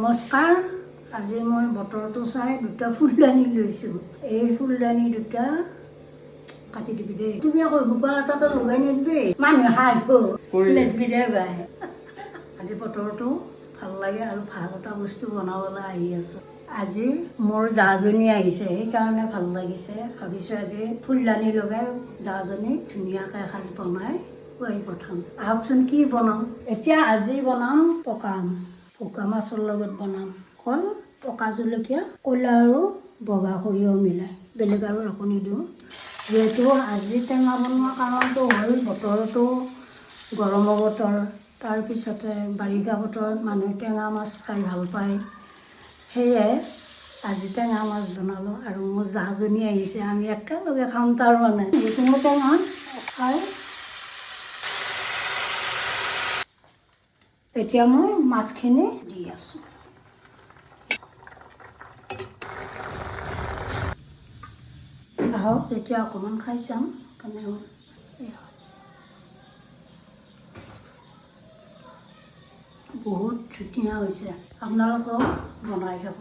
নমস্কাৰ। আজি মই বতৰটো চাই দুটা ফুলদানি লৈছোঁ। এই ফুলদানি দুটা কাটি দিবি দেই। তুমি আকৌ হুবা এটাতো লগাই নিদিবি, মানুহে হাঁহিব নেদিবি দে বাই। আজি বতৰটো ভাল লাগে আৰু ভাল এটা বস্তু বনাবলৈ আহি আছোঁ। আজি মোৰ জাজনী আহিছে, সেইকাৰণে ভাল লাগিছে। ভাবিছোঁ আজি ফুলদানি লগাই জাজনী ধুনীয়াকৈ এসাঁজ বনাই খুৱাই পঠাম। আহকচোন কি বনাম। এতিয়া আজি বনাম পকা আম। ভোকা মাছৰ লগত বনাম। অকল পকা জলকীয়া, ক'লা আৰু বগা সৰিয়হ মিলাই, বেলেগ আৰু একো নিদিওঁ। যিহেতু আজি টেঙা বনোৱা কাৰণটো হ'ল বতৰটো গৰমৰ বতৰ, তাৰপিছতে বাৰিষা বতৰত মানুহে টেঙা মাছ খাই ভাল পায়। সেয়ে আজি টেঙা মাছ বনালোঁ আৰু মোৰ জাজনী আহিছে, আমি একেলগে খাম। তাৰমানে যিকোনো টেঙা খাই। এতিয়া মই মাছখিনি দি আছোঁ। আহক এতিয়া অকণমান খাই চাম কেনেকুৱা। বহুত ধুনীয়া হৈছে, আপোনালোকেও বনাই খাব।